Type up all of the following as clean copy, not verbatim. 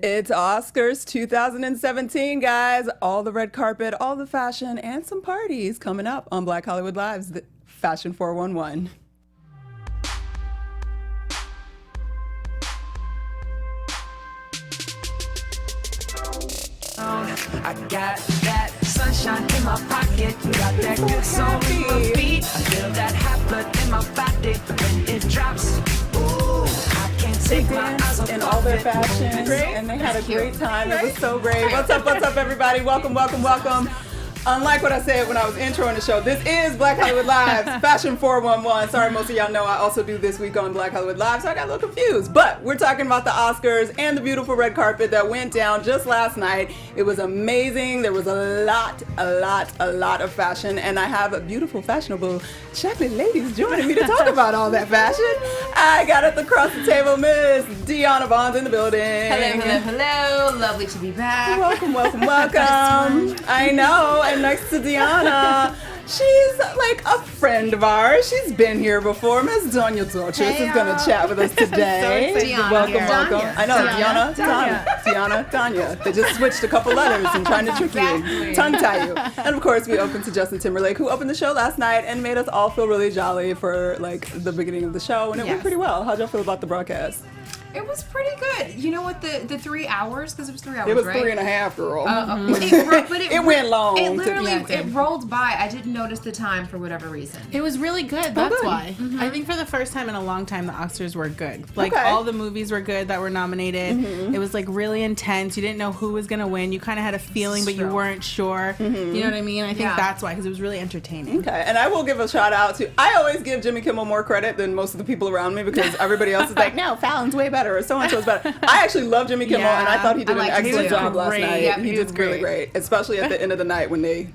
It's Oscars 2017, guys. All the red carpet, all the fashion, and some parties coming up on Black Hollywood Live's the Fashion 411. I got that sunshine in my pocket, got that good soul in my feet. I feel that hot blood in my body when it drops. Ooh, I can't take my eyes off in all their fashion, and they had a great time. It was so great. What's up, everybody? Welcome. Unlike what I said when I was introing the show, this is Black Hollywood Live's Fashion 411. Sorry, most of y'all know I also do This Week on Black Hollywood Live, so I got a little confused. But we're talking about the Oscars and the beautiful red carpet that went down just last night. It was amazing. There was a lot of fashion, and I have a beautiful, fashionable chocolate ladies joining me to talk about all that fashion. I got at the across the table, Miss Deanna Bond's in the building. Hello. Lovely to be back. Welcome. I know. And next to Deanna, she's like a friend of ours. She's been here before. Miss Donya Dorches is going to chat with us today. Welcome. I know, Deanna. They just switched a couple letters and trying to trick you, tongue tie you. And of course, we opened to Justin Timberlake, who opened the show last night and made us all feel really jolly for like the beginning of the show, and it went pretty well. How'd y'all feel about the broadcast? It was pretty good. You know what, the 3 hours, because it was 3 hours, It was right? 3.5, girl. It went long. It literally, it rolled by. I didn't notice the time for whatever reason. It was really good. That's why. Mm-hmm. I think for the first time in a long time, the Oscars were good. Like, all the movies were good that were nominated. Mm-hmm. It was, like, really intense. You didn't know who was going to win. You kind of had a feeling, but you weren't sure. Mm-hmm. You know what I mean? I think that's why, because it was really entertaining. Okay, and I will give a shout out to, I always give Jimmy Kimmel more credit than most of the people around me, because everybody else is like, no, Fallon's way better, or so-and-so is better. I actually love Jimmy Kimmel, and I thought he did an excellent job last night. Yep, he did really great, especially at the end of the night when they,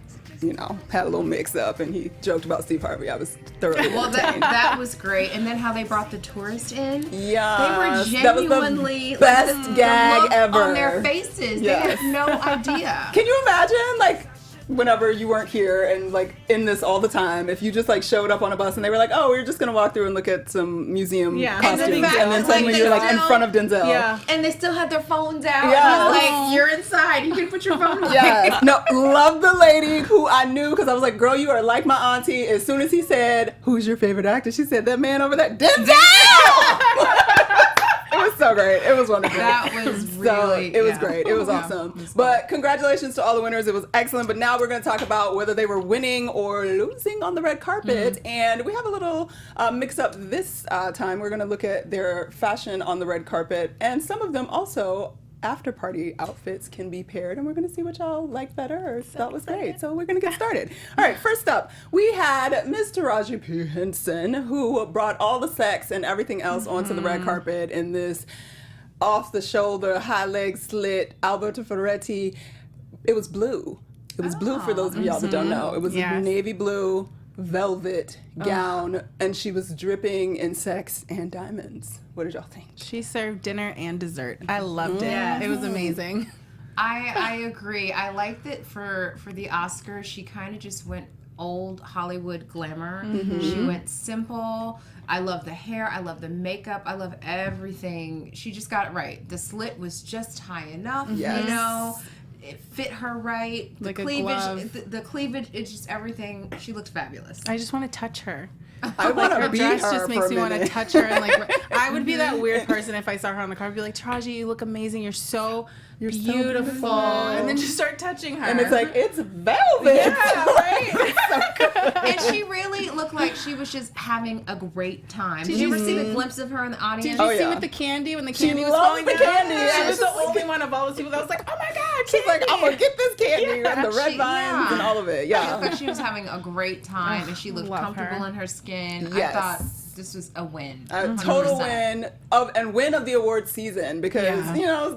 had a little mix-up and he joked about Steve Harvey. I was thoroughly entertained. that was great. And then how they brought the tourist in. Yeah, they were genuinely that was the best gag ever on their faces. Yes. They had no idea. Can you imagine, like, whenever you weren't here and like in this all the time, if you just like showed up on a bus and they were like, oh, we're just gonna walk through and look at some museum costumes, and then suddenly you're like in front of Denzel, and they still had their phones out. Yeah, like, you're inside, you can put your phone away. Yeah, no, love the lady who I knew, because I was like, girl, you are like my auntie. As soon as he said, who's your favorite actor, she said, that man over there, Denzel. It was so great. It was wonderful. That was really... it was great. It was awesome. But congratulations to all the winners. It was excellent. But now we're going to talk about whether they were winning or losing on the red carpet. Mm-hmm. And we have a little mix-up this time. We're going to look at their fashion on the red carpet. And some of them also... after-party outfits can be paired, and we're going to see what y'all like better or thought was great. So we're going to get started. All right, first up, we had Ms. Taraji P. Henson, who brought all the sex and everything else onto the red carpet in this off-the-shoulder, high-leg slit, Alberto Ferretti. It was blue. It was blue for those of y'all that don't know. It was a navy blue velvet gown, and she was dripping in sex and diamonds. What did y'all think? She served dinner and dessert. I loved it. Yeah. It was amazing. I agree. I liked that for the Oscars, she kind of just went old Hollywood glamour. Mm-hmm. She went simple. I love the hair. I love the makeup. I love everything. She just got it right. The slit was just high enough, It fit her right. Like the cleavage, the cleavage, it's just everything. She looked fabulous. I just want to touch her. I want to be dress her just makes for a me want to minute. touch her, and like I would be that weird person if I saw her on the car. I'd be like, Taraji, you look amazing. You're so beautiful, and then just start touching her. And it's like, it's velvet. Yeah, right. It's so good. And she really looked like she was just having a great time. Did you ever see the glimpse of her in the audience? Did you see with the candy when the candy was loved falling the down? candy. She was the only one of all those people that was like, oh my God, She's like, I'm going to get this candy and the red vines and all of it. She looked like she was having a great time, and she looked comfortable in her skin. Yes. I thought this was a win. A total win of the award season, because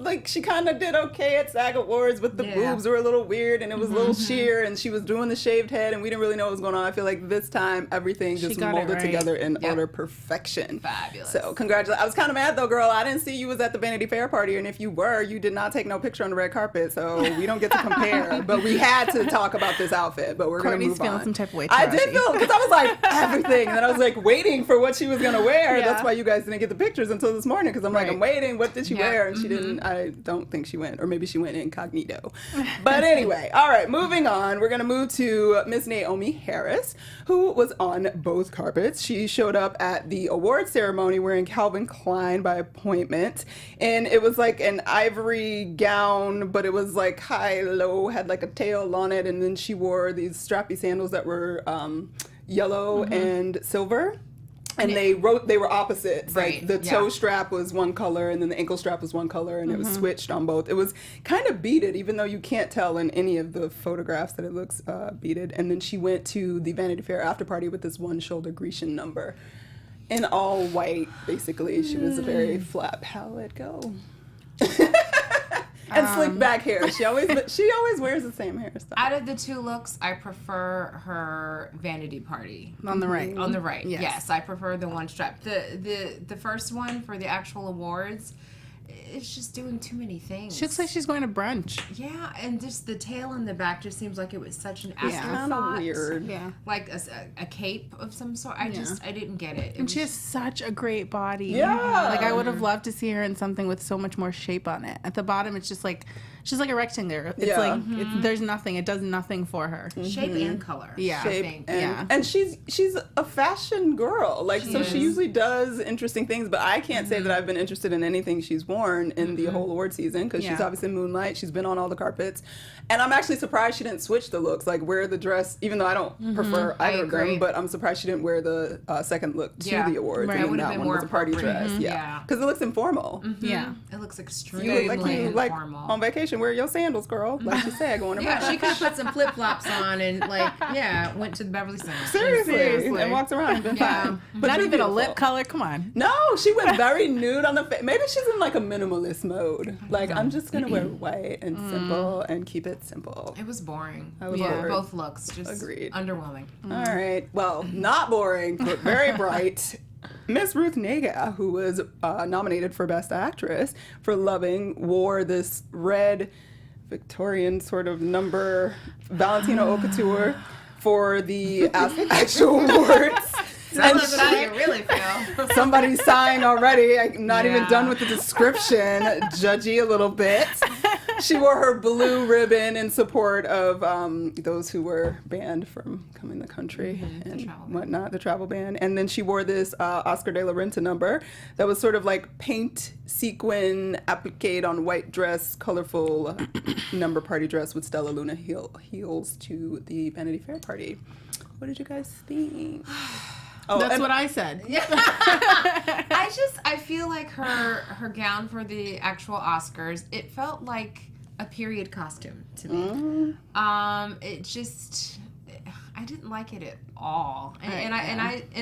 like she kind of did okay at SAG Awards, but the boobs were a little weird and it was a little sheer, and she was doing the shaved head and we didn't really know what was going on. I feel like this time everything just molded together in utter perfection. Fabulous. So congratulations. I was kind of mad though, girl. I didn't see you was at the Vanity Fair party, and if you were, you did not take no picture on the red carpet, so we don't get to compare. But we had to talk about this outfit, but we're going to move on. feeling some type of way. I did feel, because I was like everything, and then I was like waiting for what what she was gonna wear. Yeah. That's why you guys didn't get the pictures until this morning, because I'm like, Right. I'm waiting. What did she wear? And she didn't. I don't think she went, or maybe she went incognito. But anyway, all right, moving on. We're gonna move to Miss Naomi Harris, who was on both carpets. She showed up at the award ceremony wearing Calvin Klein by appointment, and it was like an ivory gown, but it was like high-low, had like a tail on it, and then she wore these strappy sandals that were yellow and silver. And they were opposites. Right, Like the toe strap was one color and then the ankle strap was one color, and it was switched on both. It was kind of beaded, even though you can't tell in any of the photographs that it looks beaded. And then she went to the Vanity Fair after party with this one shoulder Grecian number in all white, basically. She was a very flat palette go. And slick back hair. She always wears the same hairstyle. Out of the two looks, I prefer her vanity party. On the right. On the right, Yes. yes. I prefer the one strap. The first one for the actual awards, it's just doing too many things. She looks like she's going to brunch. Yeah, and just the tail in the back just seems like it was such an Kind afterthought. of weird. Yeah. Like a cape of some sort. I didn't get it. And she has such a great body. Yeah. Like, I would have loved to see her in something with so much more shape on it. At the bottom, it's just like, she's like a rectangle. It's Yeah. like, there's nothing. It does nothing for her. shape and color. Yeah. I Shape think. and she's a fashion girl, like She so is. she usually does interesting things, but I can't say that I've been interested in anything she's worn in the whole award season, because she's Yeah. obviously Moonlight, she's been on all the carpets, and I'm actually surprised she didn't switch the looks, like wear the dress, even though I don't prefer either of them, agree. but I'm surprised she didn't wear the second look to Yeah. the awards, Right. and It then would've that been one more was a party appropriate. dress, Yeah. because it looks informal. Yeah. It looks You extremely look like you like informal. on vacation, wear your sandals, girl, like she said, going to Yeah, brunch. she could have put some flip flops on and went to the Beverly Center. Seriously, and walked around and been Yeah. fine. But Not you're even a beautiful. lip color. Come on. No, she went very nude on the face. Maybe she's in like a minimalist mode. Like, I'm just gonna wear white and simple and keep it simple. It was boring. I was Yeah, bored. both looks just Agreed. underwhelming. All right. Well, not boring, but very bright. Miss Ruth Negga, who was nominated for Best Actress for Loving, wore this red Victorian sort of number Valentino Haute Couture for the actual awards. Tell us how you really feel. Somebody's sighing already. I'm not even Yeah. done with the description. Judgy a little bit. She wore her blue ribbon in support of those who were banned from coming to the country and travel ban. whatnot, the travel ban. And then she wore this Oscar de la Renta number that was sort of like paint sequin applique on white dress, colorful number party dress with Stella Luna heels to the Vanity Fair party. What did you guys think? Oh, That's and- what I said. I feel like her gown for the actual Oscars, it felt like a period costume to me. It just, I didn't like it at all. And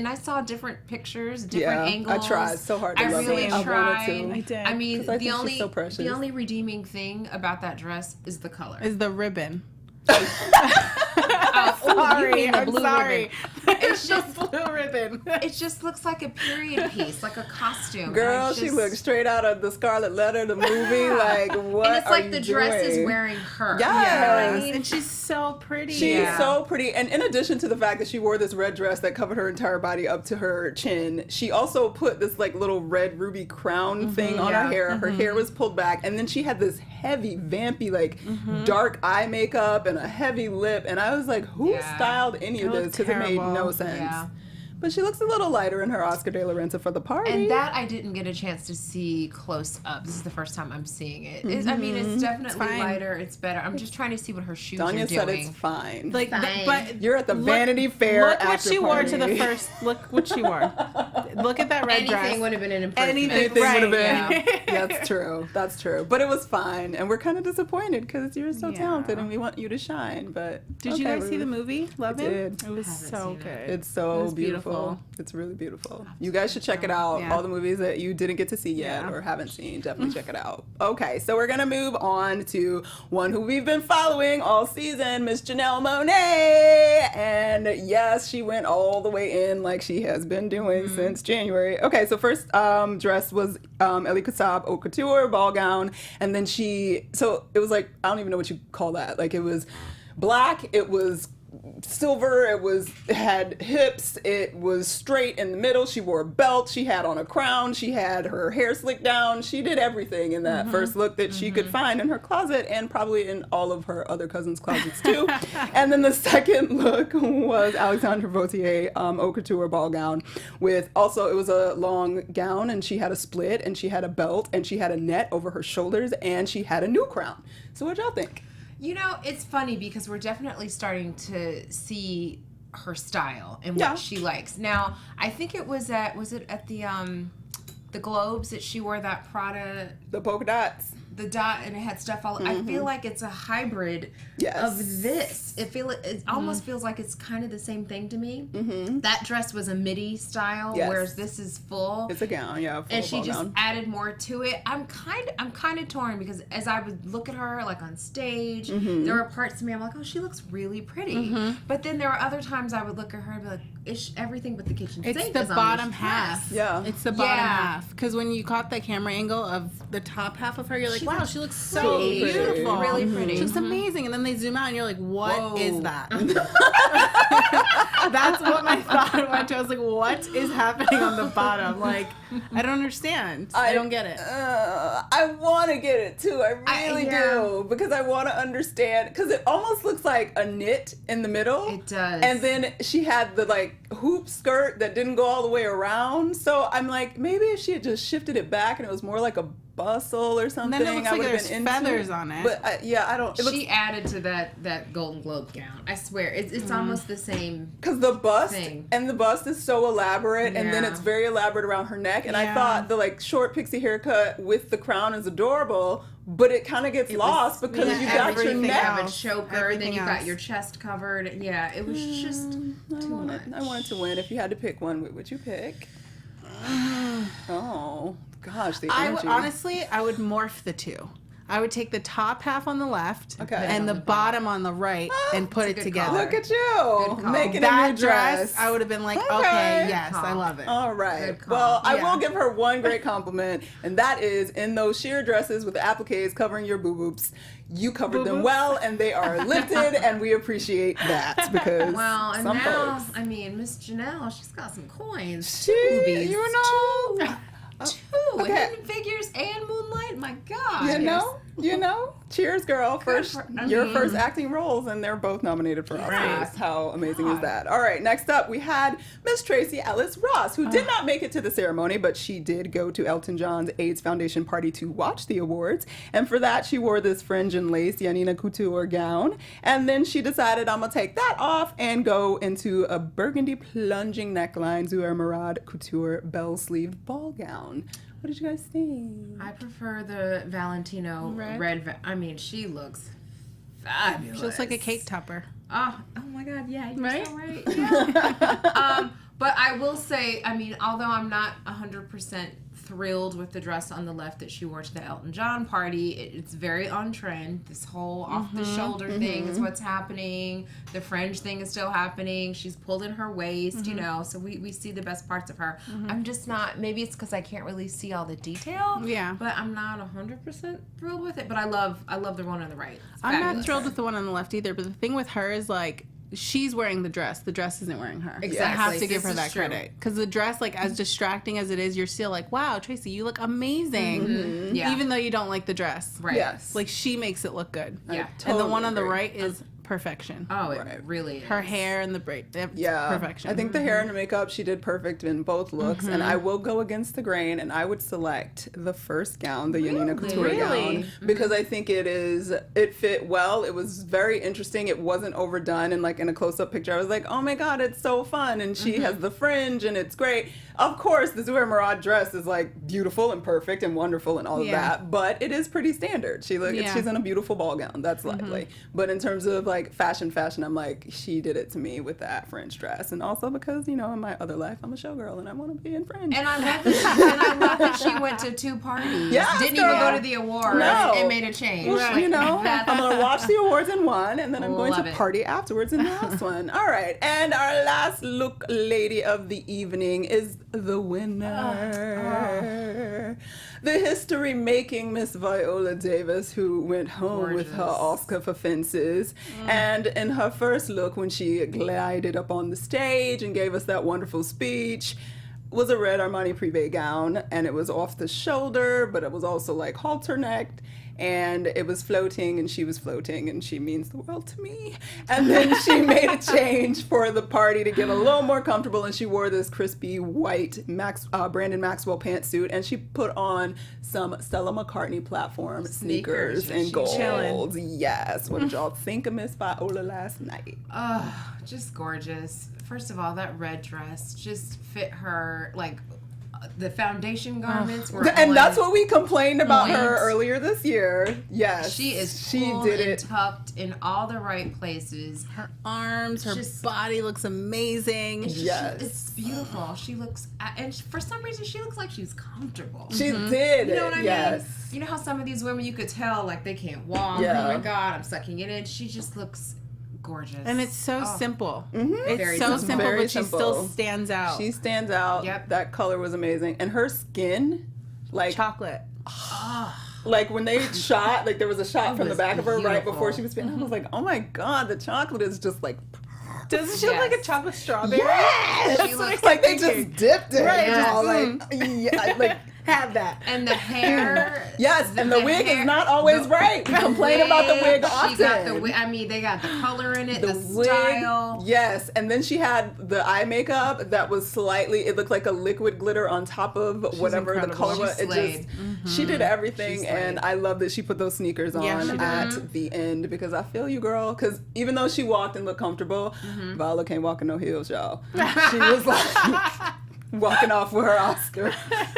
I saw different pictures, different angles. I tried so hard to I love really it. I tried. wanted to. I did. I mean, 'Cause I think she's so precious. the only redeeming thing about that dress is the color. Is the ribbon. You mean the I'm blue sorry. ribbon. It's just blue ribbon. it just looks like a period piece, like a costume. Girl, And I she just- looks straight out of the Scarlet Letter, the movie. Like, what And it's are like you the dress is doing? wearing her. Yes. You know what I mean? And she's so pretty. She's Yeah. so pretty. And in addition to the fact that she wore this red dress that covered her entire body up to her chin, she also put this like little red ruby crown thing on her yeah. hair. Her hair was pulled back. And then she had this heavy, vampy, like dark eye makeup and a heavy lip. And I was like, who Yeah. styled any of It this? looked Because it made no terrible. sense. Yeah. But she looks a little lighter in her Oscar de la Renta for the party. And that I didn't get a chance to see close up. This is the first time I'm seeing it. I mean, it's definitely fine. lighter. It's better. I'm just trying to see what her shoes Danya are said doing. it's fine. Like, Fine. but You're at the Vanity Fair Look what after she wore to the party. first. Look what she wore. Look at that red dress. Anything would have been an improvement. Anything- Anything would have Right, been. yeah. That's true. That's true. But it was fine, and we're kind of disappointed because you're so Yeah. talented, and we want you to shine. But Did you okay, guys see the movie? Love it. did. It was Haven't so seen it. good. It's so It was beautiful. beautiful. It's really beautiful. You guys should check it out. Yeah. All the movies that you didn't get to see yet Yeah. or haven't seen, definitely check it out. Okay, so we're gonna move on to one who we've been following all season, Miss Janelle Monáe. And yes, she went all the way in like she has been doing since January. Okay, so first dress was Elie Kassab Haute Couture ball gown, and then so it was like, I don't even know what you call that. Like, it was black, it was silver, it had hips, it was straight in the middle, she wore a belt, she had on a crown, she had her hair slicked down, she did everything in that first look that she could find in her closet and probably in all of her other cousins' closets too. And then the second look was Alexandre Vautier haute couture ball gown with also, it was a long gown and she had a split and she had a belt and she had a net over her shoulders and she had a new crown. So what y'all think? You know, it's funny because we're definitely starting to see her style and what she likes. Now, I think it was at the Globes that she wore that Prada, The polka dots. the dot, and it had stuff all. I feel like it's a hybrid of this. It almost feels like it's kind of the same thing to me. That dress was a midi style, whereas this is full. It's a gown, full and she just gown. added more to it. I'm kind of torn because as I would look at her like on stage, there were parts of me I'm like, oh, she looks really pretty. But then there were other times I would look at her and be like, it's everything but the kitchen sink. It's the bottom half. Yeah. It's the bottom half. Because when you caught the camera angle of the top half of her, you're like, wow, she looks so pretty. beautiful. Really pretty. She looks amazing. And then they zoom out and you're like, what is that? That's what my thought went to. I was like, what is happening on the bottom? Like, I don't understand. I don't get it. I want to get it too. I really do. Because I want to understand. Because it almost looks like a knit in the middle. It does. And then she had the like hoop skirt that didn't go all the way around. So I'm like, maybe if she had just shifted it back and it was more like a bustle or something, And then it looks I like would have there's been into feathers it. on it. But I don't. She added to that Golden Globe gown. I swear, it's almost the same. Because the bust thing. and the bust is so elaborate, and then Yeah. it's very elaborate around her neck. And I Yeah. thought the like short pixie haircut with the crown is adorable, but it kind of gets lost because you got your everything neck. have a else. choker, then Everything you've got else. your chest covered. Yeah, it was just too much. I wanted to win. If you had to pick one, what would you pick? Oh gosh, the energy. I would morph the two. I would take the top half on the left Okay. and the bottom on the right and put it good together. call. Look at you call. making a That new dress, dress. I would have been like, Okay. okay, yes, I call. love it. All right. Good call. Well, I Yeah. will give her one great compliment, and that is in those sheer dresses with the appliques covering your boob-oops. You covered them Boob-oops. well, and they are lifted, and we appreciate that because Well, and some now, folks. I mean, Miss Janelle, she's got some coins. She, Boobies. you know, Two Okay. Hidden Figures and Moonlight. My God. you know. Cheers, girl. First, your Mhm. first acting roles, and they're both nominated for Oscars. Right. How amazing is God. that? All right, next up, we had Miss Tracy Ellis Ross, who did not make it to the ceremony, but she did go to Elton John's AIDS Foundation party to watch the awards. And for that, she wore this fringe and lace Janina Couture gown. And then she decided, I'm going to take that off and go into a burgundy plunging neckline Zuer Murad Couture bell sleeve ball gown. What did you guys think? I prefer the Valentino Red? red. I mean, she looks fabulous. She looks like a cake topper. Oh my God, yeah, you're Right? so right. Yeah. But I will say, I mean, although I'm not 100% thrilled with the dress on the left that she wore to the Elton John party, it's very on trend. This whole off the shoulder thing is what's happening. The fringe thing is still happening. She's pulled in her waist, you know, so we see the best parts of her. I'm just not, maybe it's because I can't really see all the detail. Yeah. But I'm not 100% thrilled with it. But I love the one on the right. It's I'm not fabulous. thrilled with the one on the left either, but the thing with her is like, she's wearing the dress isn't wearing her. Exactly. I have to give This her is that true. credit because the dress, like as distracting as it is, you're still like, wow, Tracy, you look amazing. Yeah. Even though you don't like the dress. Right. Yes. Like she makes it look good. Yeah. And the Totally one on the agree. right is perfection. Oh, it Right. really is. Her hair and the braid, that's Yeah, perfection. I think the hair and the makeup she did perfect in both looks, and I will go against the grain, and I would select the first gown, the Janina Couture Really? gown, because I think it fit well. It was very interesting. It wasn't overdone, and like in a close-up picture, I was like, oh my god, it's so fun, and she has the fringe, and it's great. Of course, the Zuer Murad dress is like beautiful and perfect and wonderful and all of Yeah. that, but it is pretty standard. She's in a beautiful ball gown. That's lovely. But in terms of like fashion, I'm like, she did it to me with that French dress, and also because in my other life I'm a showgirl and I want to be in French. And I love that she went to 2 parties. Yes, Didn't even girl. go to the awards. No. It made a change. Well, Like, I'm gonna watch the awards in one, and then I'm going Love to it. party afterwards in the last one. All right, and our last look lady of the evening is the winner. the history-making Miss Viola Davis, who went home with her Gorgeous. Oscar for Fences. And in her first look, when she glided up on the stage and gave us that wonderful speech, was a red Armani Privé gown, and it was off the shoulder, but it was also like halter-necked, and it was floating, and she was floating, and she means the world to me. And then she made a change for the party to get a little more comfortable, and she wore this crispy white Brandon Maxwell pantsuit, and she put on some Stella McCartney platform sneakers in She gold. chillin'. Yes. What did y'all think of Miss Viola last night? Oh, just gorgeous. First of all, that red dress just fit her like the foundation garments were And on that's what we complained about her point. earlier this year. Yes. She is She pulled did and it. tucked in all the right places. Her arms, her Just- body looks amazing. Yes. It's beautiful. She looks, and for some reason, she looks like she's comfortable. She did. You know what I yes. mean? You know how some of these women you could tell like they can't walk. Yeah. Oh my God, I'm sucking it in. She just looks gorgeous. And it's so simple. Mm-hmm. It's Very so simple. simple, Very but she simple. still stands out. She stands out. Yep. That color was amazing. And her skin, like chocolate. like when they shot, like there was a shot It from the was back of her right beautiful. before she was speaking. I was like, oh my God, the chocolate is just like Doesn't she look like a Yes. chocolate strawberry? yes! She looks like they thinking. just dipped it. Right, You know, yes. like, yeah, like Have that. and the hair. yes, and the wig hair- is not always right. We complain about the wig often. She got the wig. I mean, they got the color in it, the, wig, style. yes, and then she had the eye makeup that was slightly. It looked like a liquid glitter on top of whatever the incredible. color She was. It slayed. just she did everything, She and slayed. I love that she put those sneakers on Yeah, she did. at the end because I feel you, girl. Because even though she walked and looked comfortable, Viola can't walk in no heels, y'all. She was like. Walking off with her Oscar.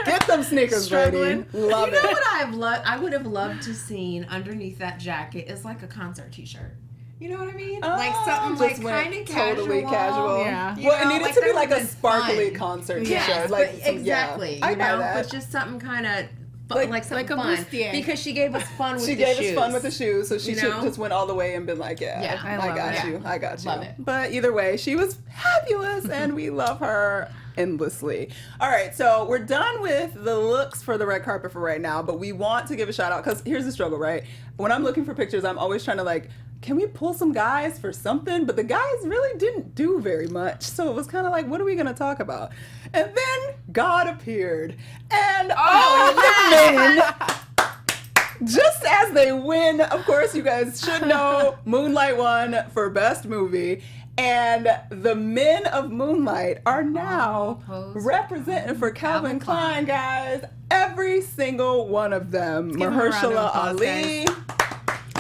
Get them sneakers, Struggling. lady. Love You know it. what I would have loved to seen underneath that jacket is like a concert T-shirt. You know what I mean? like something like just went kind of casual. totally casual. Yeah. You Well, it know, needed like to be that like a would've been sparkly fun. concert Yes, t-shirt. but Like exactly. I You buy know, that. but just something kind of like something like a fun bustier. because she gave us fun with She the gave shoes. us fun with the shoes, so she You should know? just went all the way and been like, Yeah, I love got it. you, I got you. Love it. But either way, she was fabulous, and we love her endlessly. All right, so we're done with the looks for the red carpet for right now, but we want to give a shout out because here's the struggle, right? When I'm looking for pictures, I'm always trying to like, can we pull some guys for something? But the guys really didn't do very much, so it was kind of like, what are we gonna talk about? And then God appeared, and all the men. Just as they win, of course, you guys should know Moonlight won for Best Movie. And the men of Moonlight are now Opposed. representing for Calvin Klein, guys. Every single one of them. give 'em a round of Mahershala applause, Ali,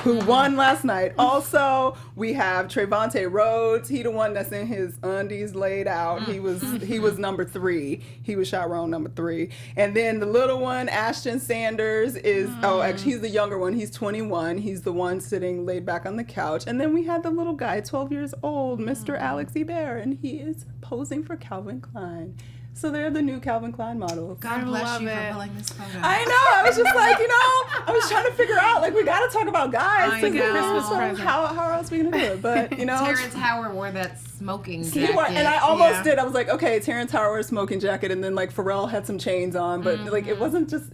who won last night. Also, we have Trayvonte Rhodes. He the one that's in his undies laid out. He was number 3. He was Chiron number 3. And then the little one, Ashton Sanders, is actually he's the younger one. He's 21. He's the one sitting laid back on the couch. And then we had the little guy, 12 years old, Mr. Alex Hebert, and he is posing for Calvin Klein. So they're the new Calvin Klein models. God bless love you it. for pulling this photo. I know. I was just like, I was trying to figure out, like, we got to talk about guys. I Like, know. Christmas song. Present. How else are we going to do it? But, Terrence Howard wore that smoking he jacket. wore, and I almost Yeah. did. I was like, okay, Terrence Howard smoking jacket, and then like Pharrell had some chains on, but like it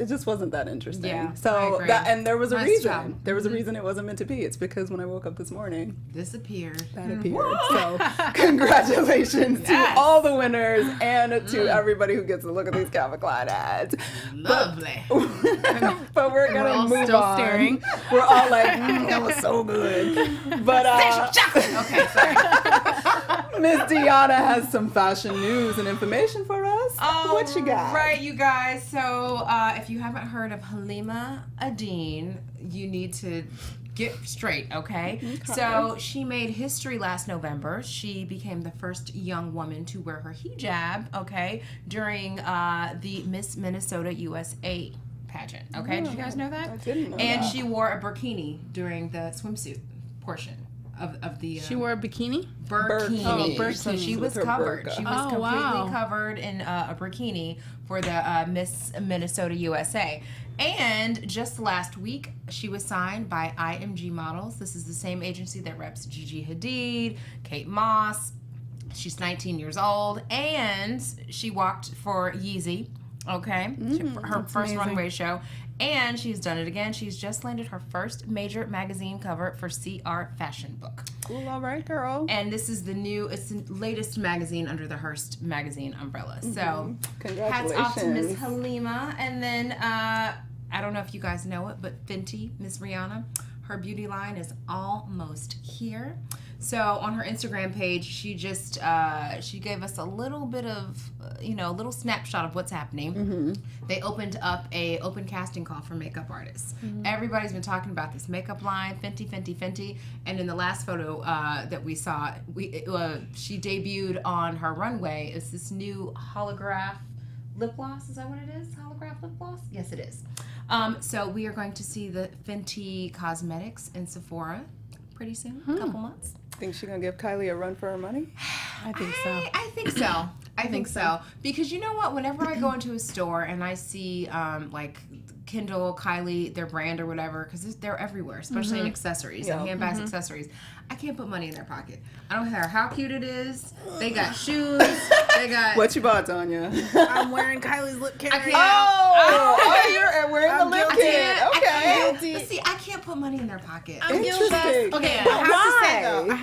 just wasn't that interesting. Yeah, I So agree. that, and there was a Nice reason. job. There was a reason it wasn't meant to be. It's because when I woke up this morning, disappeared. that appeared. So congratulations Yes. to all the winners and to everybody who gets to look at these Calvin Klein ads. Lovely. But we're gonna all move still on. staring. We're all like, that was so good. But Okay, sorry. Miss Deanna has some fashion news and information for us. What you got? Right, you guys. So, if you haven't heard of Halima Adine, you need to get straight, okay? So, she made history last November. She became the first young woman to wear her hijab, okay, during the Miss Minnesota USA pageant, okay? Did you guys know that? I didn't know And that. she wore a burkini during the swimsuit portion of the She wore a bikini? burkini. Oh, burkini. So she was With her covered. burqa. She was Oh, completely wow. covered in a burkini for the Miss Minnesota USA. And just last week, she was signed by IMG Models. This is the same agency that reps Gigi Hadid, Kate Moss. She's 19 years old, and she walked for Yeezy. Okay, her first runway show, and she's done it again. She's just landed her first major magazine cover for CR Fashion Book. Cool, all right, girl. And this is it's the latest magazine under the Hearst magazine umbrella. So, hats off to Miss Halima. And then, I don't know if you guys know it, but Fenty, Miss Rihanna, her beauty line is almost here. So on her Instagram page, she just she gave us a little bit of a little snapshot of what's happening. They opened up a open casting call for makeup artists. Everybody's been talking about this makeup line, Fenty, and in the last photo that we saw, she debuted on her runway. It's this new holograph lip gloss. Is that what it is? Holograph lip gloss? Yes, it is. So we are going to see the Fenty Cosmetics in Sephora pretty soon, a couple months. Think she's gonna give Kylie a run for her money? I think so. I think so. I think so. Because you know what? Whenever I go into a store and I see like Kendall, Kylie, their brand or whatever, because they're everywhere, especially in accessories and handbags, accessories. I can't put money in their pocket. I don't care how cute it is. They got shoes. They got. What you bought, Tanya? I'm wearing Kylie's lip kit. You're wearing the lip kit. Okay. But see, I can't put money in their pocket. Interesting. Okay, I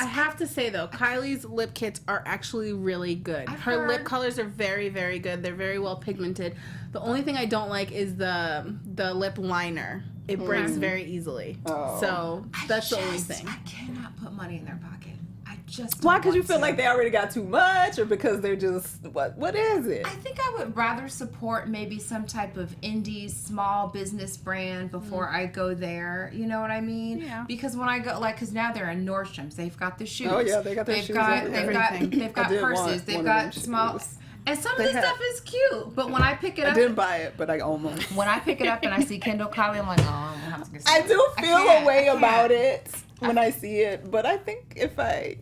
have to say though, Kylie's lip kits are actually really good. Her lip colors are very, very good. They're very well pigmented. The only thing I don't like is the lip liner. It breaks very easily. Oh. So that's the only thing. I cannot put money in their pocket. I just Why? Because you feel like they already got too much, or because they're just what is it? I think I would rather support maybe some type of indie small business brand before I go there. You know what I mean? Yeah. Because when I go, because now they're in Nordstrom's, they've got the shoes. Oh yeah, they got their shoes. They've got purses. They've got small. And some of this stuff is cute, but when I pick it up... I didn't buy it, but I almost... When I pick it up and I see Kendall, Kylie, I'm like, oh, I'm going to have to get some. I do feel a way about it when I see it, but I think if I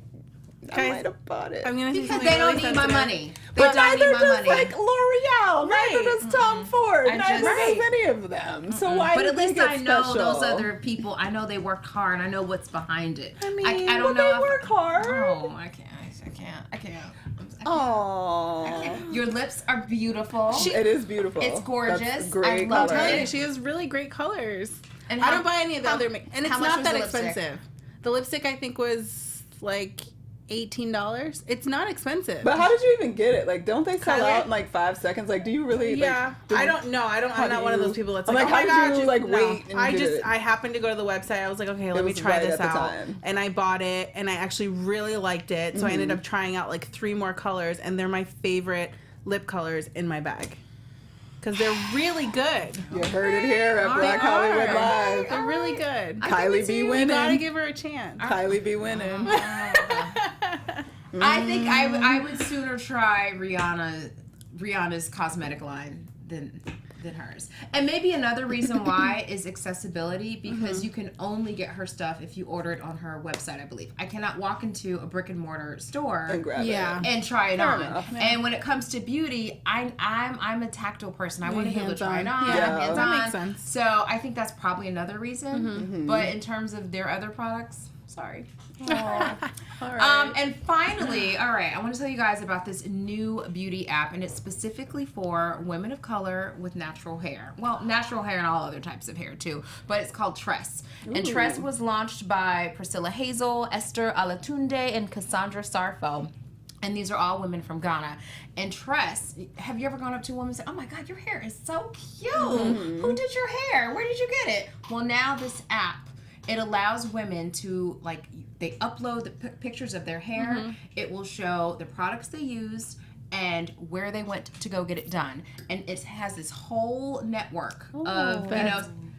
might have bought it. Because they don't need my money. But neither does like L'Oreal. Neither does Tom Ford. Neither does any of them. So why But do at they least get I know special? those other people. I know they worked hard. I know what's behind it. I mean, I don't know they work hard. Oh, I can't. Oh, your lips are beautiful. It is beautiful. It's gorgeous. That's great I love color. it. She has really great colors. And I don't buy any of the other and it's how much not was that the lipstick? expensive. The lipstick I think was like $18. It's not expensive. But how did you even get it? Like, don't they sell Kylie? out in like 5 seconds? Like, do you really? Yeah, like, I don't know. I'm not one of those people that's I'm like, like, oh how my did god, you like wait? And get it? I happened to go to the website. I was like, okay, let me was try right this at the out, time. and I bought it, and I actually really liked it. So I ended up trying out like 3 more colors, and they're my favorite lip colors in my bag. Because they're really good. You heard it here at Black Hollywood Live. They're really good. Kylie be winning. You gotta give her a chance. Kylie be winning. I think I would sooner try Rihanna's cosmetic line than hers. And maybe another reason why is accessibility, because you can only get her stuff if you order it on her website, I believe. I cannot walk into a brick and mortar store And grab it. and try it on. enough. And when it comes to beauty, I'm a tactile person. I want to be able to try it on. Yeah, hands that on. makes sense. So I think that's probably another reason. But in terms of their other products, sorry. All right. And finally, all right, I want to tell you guys about this new beauty app, and it's specifically for women of color with natural hair. Well, natural hair and all other types of hair too, but it's called Tress. And Tress was launched by Priscilla Hazel, Esther Alatunde, and Cassandra Sarfo. And these are all women from Ghana. And Tress, have you ever gone up to a woman and said, oh my God, your hair is so cute. Who did your hair? Where did you get it? Well, now this app, it allows women to, like, they upload the pictures of their hair. It will show the products they used and where they went to go get it done. And it has this whole network of,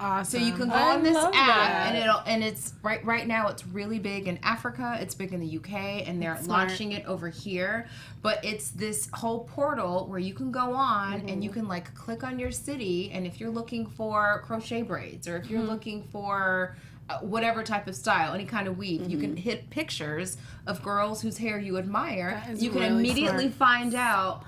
awesome. so you can go on this app and it's right now it's really big in Africa, it's big in the UK, and they're launching it over here. But it's this whole portal where you can go on and you can like click on your city, and if you're looking for crochet braids or if you're looking for whatever type of style, any kind of weave, you can hit pictures of girls whose hair you admire. You can really immediately find out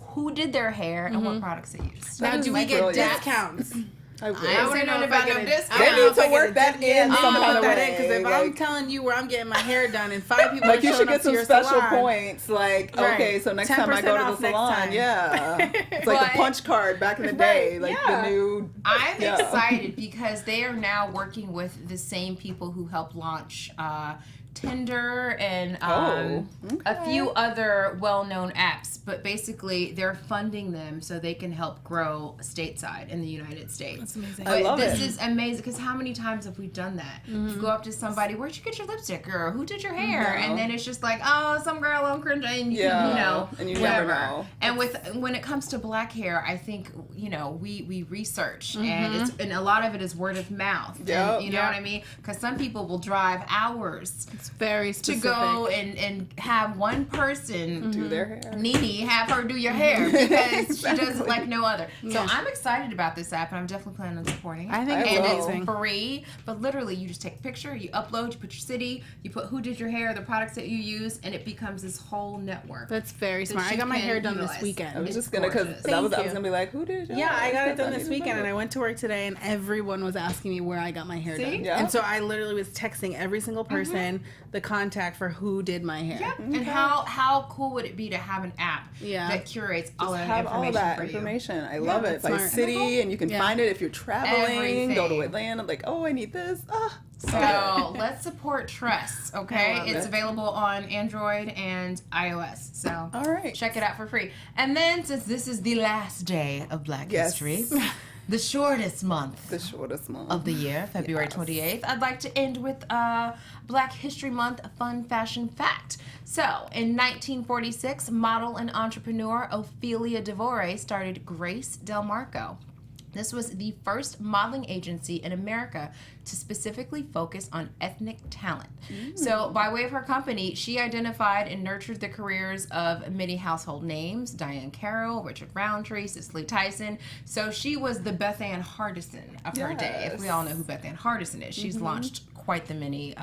who did their hair and what products they used. Now, do we get brilliant. discounts? I wish. I wouldn't know if I get a discount. They need to work that in some kind of way. Because if I'm telling you where I'm getting my hair done and 5 people like are you should showing get up to some your special salon, points. Like, okay, so next time I go to the 10% off next salon, time. yeah. It's like a punch card back in the day. Like the new. I'm excited because they are now working with the same people who helped launch Tinder and a few other well-known apps, but basically they're funding them so they can help grow stateside in the United States. That's amazing. But I love this it. is amazing because how many times have we done that? You go up to somebody, where'd you get your lipstick, or who did your hair? And then it's just like, oh, some girl on cringe, and you know, and you whatever. never know. And when it comes to black hair, I think we research, and a lot of it is word of mouth. Yep. And, you know what I mean? Because some people will drive hours It's very specific. to go and have one person Do their hair. Nene have her do your hair because she does it like no other. So I'm excited about this app, and I'm definitely planning on supporting it. I think I and will. it's free, but literally you just take a picture, you upload, you put your city, you put who did your hair, the products that you use, and it becomes this whole network. That's very that smart. I you got my can hair done utilize. this weekend. I was It's just gonna because gorgeous. I was Thank you. gonna be like, who did? Yeah, I got it done I this need to weekend, know. and I went to work today, and everyone was asking me where I got my hair See? done. Yeah. And so I literally was texting every single person the contact for who did my hair. Yep. And how cool would it be to have an app Yeah. that curates all of that Have information all that for information. I love it. that's By smart. city, and you can Yeah. find it if you're traveling. Go to Everything. Atlanta. Like, oh, I need this. So let's support Trust, I okay? love It's it. available on Android and iOS. So All right. check it out for free. And then since this is the last day of Black Yes. History, the shortest month The shortest month of the year, February 28th, I'd like to end with Black History Month fun fashion fact. So, in 1946, model and entrepreneur Ophelia Devore started Grace Del Marco. This was the first modeling agency in America to specifically focus on ethnic talent. So, by way of her company, she identified and nurtured the careers of many household names: Diane Carroll, Richard Roundtree, Cicely Tyson. So, she was the Beth Ann Hardison of her day. If we all know who Beth Ann Hardison is, she's launched quite the many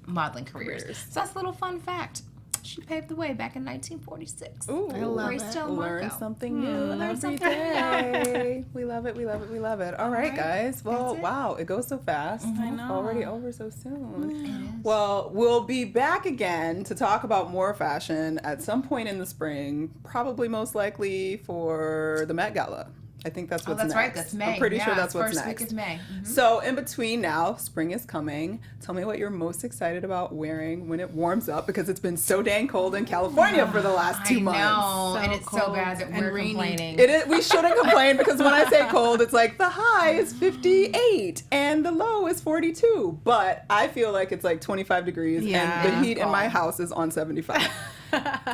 modeling careers. So, that's a little fun fact. She paved the way back in 1946. Ooh, I love Grace it. Del learn Marco. something new Learn every something day. We love it. We love it. We love it. All right, right. guys. Well, That's it. wow, it goes so fast. I know. Already over so soon. It is. Well, we'll be back again to talk about more fashion at some point in the spring, probably most likely for the Met Gala. I think that's Oh, what's that's next. right. That's May. I'm pretty Yeah, sure that's it's what's first next. week of May. So in between now, spring is coming. Tell me what you're most excited about wearing when it warms up, because it's been so dang cold in California for the last 2 months. I know, So and it's so cold bad that and we're rainy. complaining. It is. We shouldn't complain, because when I say cold, it's like the high is 58 and the low is 42. But I feel like it's like 25 degrees, Yeah. and the heat in my house is on 75.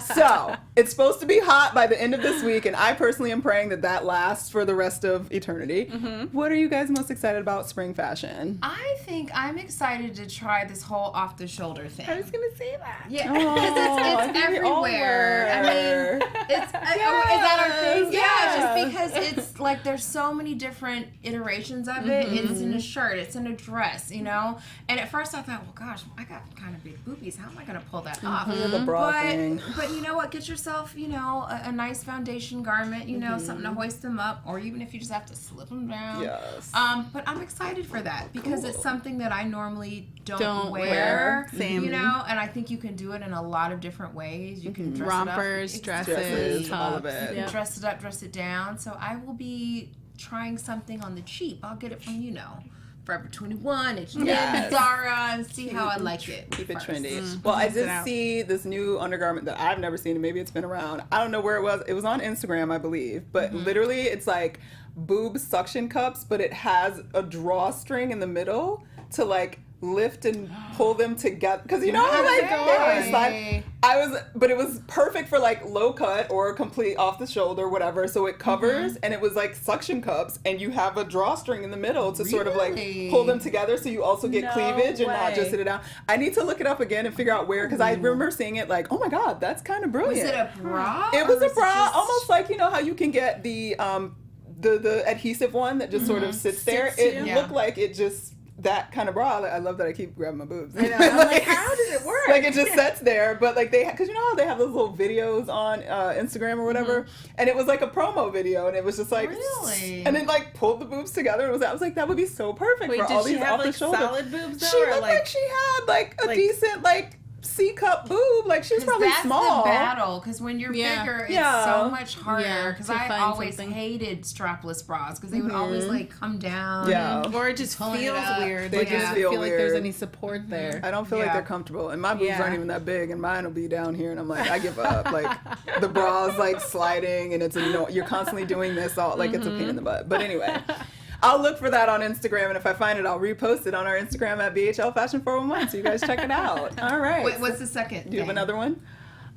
So it's supposed to be hot by the end of this week, and I personally am praying that that lasts for the rest of eternity. What are you guys most excited about spring fashion? I think I'm excited to try this whole off the shoulder thing. I was going to say that. Yeah, Oh, because I it's think we all everywhere. I mean, were. it's is that our thing? Yes, Yeah, yeah. just because it's like there's so many different iterations of it. It's in a shirt, it's in a dress, you know. And at first I thought, well, gosh, I got kind of big boobies. How am I going to pull that off? The bra thing. But you know what? Get yourself, you know, a nice foundation garment, you know, something to hoist them up, or even if you just have to slip them down. Yes. But I'm excited for that because it's something that I normally don't wear. Same. You know, and I think you can do it in a lot of different ways. You can dress Rompers, it up. dresses, Dresses, tops. all of it. You can Yep. dress it up, dress it down. So I will be trying something on the cheap. I'll get it from, you know, Forever 21, H&M, Yes. Zara, and see how I like it. Keep it first. trendy. Well, I Test it did out. see this new undergarment that I've never seen, and maybe it's been around. I don't know where it was. It was on Instagram, I believe. But literally, it's like boob suction cups, but it has a drawstring in the middle to like lift and pull them together. Because you know how like they always slide. But it was perfect for like low cut or complete off the shoulder, whatever. So it covers, and it was like suction cups, and you have a drawstring in the middle to sort of like Really? pull them together, so you also get No cleavage and not way. just sit it down. I need to look it up again and figure out where, because I remember seeing it like, oh my god, that's kind of Was brilliant. it a bra? It was or a bra, just- almost like, you know how you can get the adhesive one that just sort of sits there. Sits It you. looked like it just that kind of bra, like, I love that I keep grabbing my boobs. I know. I'm like, how does it work? Like, it just sits there, but like because you know how they have those little videos on Instagram or whatever, and it was like a promo video, and it was just like, Really? and it like pulled the boobs together. I was like, that would be so perfect Wait, for did all she these have off the like shoulder. solid boobs though? She or looked like she had like a decent like C-cup boob. Like, she's probably that's small. the battle, because when you're bigger, it's so much harder. Because to I find always something. hated strapless bras because they would always like come down. Yeah. or it just Pulling it feels up. weird. They Like, just I don't feel feel like there's weird. any support there. I don't feel like Yeah. they're comfortable, and my boobs Yeah. aren't even that big, and mine will be down here, and I'm like, I give up. Like, the bra's like sliding, and it's you're constantly doing this all like it's a pain in the butt. But anyway, I'll look for that on Instagram, and if I find it, I'll repost it on our Instagram at BHL Fashion 411. So you guys check it out. All right. Wait, what's the second? Do you have thing? another one?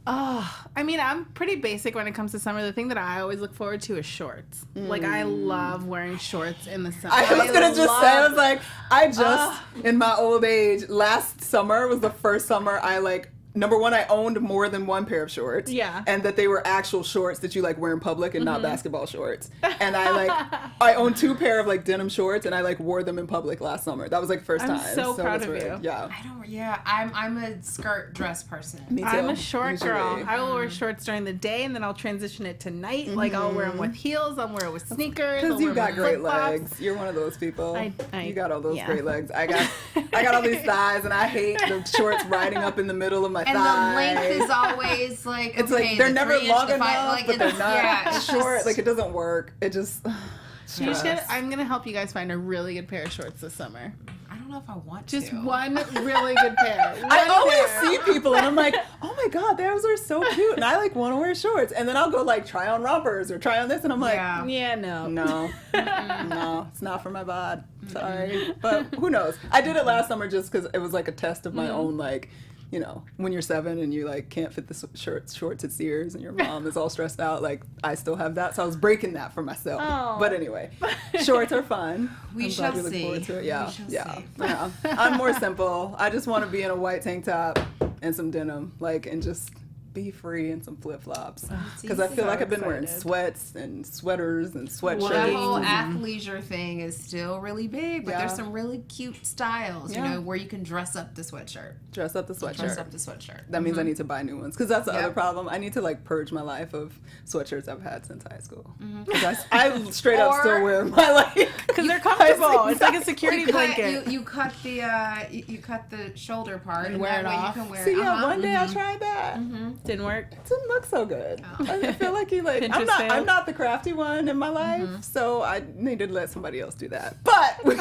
Oh, I mean, I'm pretty basic when it comes to summer. The thing that I always look forward to is shorts. Like, I love wearing shorts in the summer. I was gonna just say, I was like, I just in my old age, last summer was the first summer I like. Number one, I owned more than one pair of shorts. Yeah. And that they were actual shorts that you like wear in public and not basketball shorts. And I owned 2 pair of like denim shorts, and I like wore them in public last summer. That was like first I'm time. so proud it's of weird. you. Yeah. I don't. Yeah, I'm a skirt dress person. Me too. I'm a short usually. girl. I will wear shorts during the day, and then I'll transition it to night. Like, I'll wear them with heels. I'll wear it with sneakers. Because I'll you wear got 'em with great flip-flops. legs. You're one of those people. You got all those yeah. great legs. I got all these thighs, and I hate the shorts riding up in the middle of my And thighs. the length is always like, It's okay, like they're the never 3 inch, long the enough, 5, like, but they're it's- not yeah, it's short. just- Like, it doesn't work. It just. You should, I'm gonna help you guys find a really good pair of shorts this summer. I don't know if I want Just to. one really good pair. I One always pair. see people, and I'm like, oh my god, those are so cute, and I like want to wear shorts, and then I'll go like try on rompers or try on this, and I'm like, Yeah. Yeah, no. no, no, it's not for my bod. Sorry, but who knows? I did it last summer just because it was like a test of my own, like, you know, when you're 7 and you like can't fit the shorts at Sears, and your mom is all stressed out. Like, I still have that, so I was breaking that for myself. Oh. But anyway, shorts are fun. We I'm shall glad look see. forward to it. Yeah, We shall yeah, see. yeah. I'm more simple. I just want to be in a white tank top and some denim, like, and just be free in some flip flops. Because I feel like I've been wearing sweats and sweaters and sweatshirts. Well, that whole and- athleisure thing is still really big, but Yeah. there's some really cute styles, Yeah. you know, where you can dress up the sweatshirt. Dress up the Dress sweatshirt. up the sweatshirt. That means I need to buy new ones, because that's the other Yep. problem. I need to like purge my life of sweatshirts I've had since high school. 'Cause I straight up still Or- wear my like Because they're comfortable. It's like a security You cut, blanket. you cut the you cut the shoulder part And and wear that it way off. you can wear See, it. yeah, Uh-huh. one day I tried that. Didn't work. It didn't look so good. I feel like I'm Pinterest not. failed. I'm not the crafty one in my life, so I needed to let somebody else do that. But we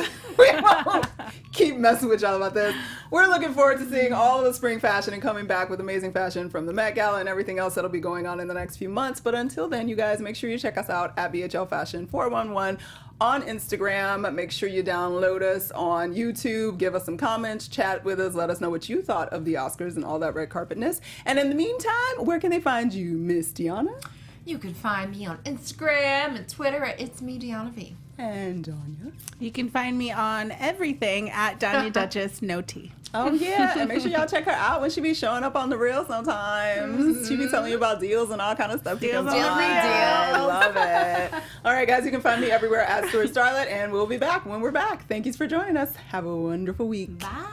won't keep messing with y'all about this. We're looking forward to seeing all of the spring fashion and coming back with amazing fashion from the Met Gala and everything else that'll be going on in the next few months. But until then, you guys, make sure you check us out at BHL Fashion 411 on Instagram. Make sure you download us on YouTube. Give us some comments, chat with us, let us know what you thought of the Oscars and all that red carpetness. And in the meantime, where can they find you, Miss Deanna? You can find me on Instagram and Twitter at It's Me Deanna V. And Danya. You can find me on everything at Danya Duchess, no T. Oh yeah, and make sure y'all check her out when she be showing up on the reel sometimes. She be telling you about deals and all kind of stuff. Deals on the I reel. love it. All right, guys, you can find me everywhere at Stuart Starlet, and we'll be back when we're back. Thank you for joining us. Have a wonderful week. Bye.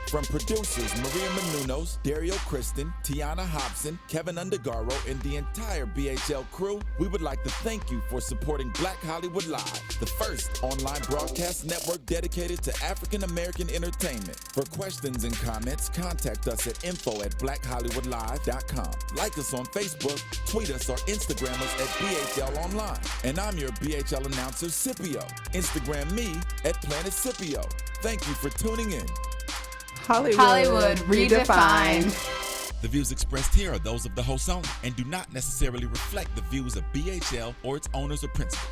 From producers Maria Menounos, Dario Kristen, Tiana Hobson, Keven Undergaro, and the entire BHL crew, we would like to thank you for supporting Black Hollywood Live, the first online broadcast network dedicated to African American entertainment. For questions and comments, contact us at info@blackhollywoodlive.com. Like us on Facebook, tweet us, or Instagram us at BHL Online. And I'm your BHL announcer, Scipio. Instagram me at Planet Scipio. Thank you for tuning in. Hollywood redefined. The views expressed here are those of the host only and do not necessarily reflect the views of BHL or its owners or principals.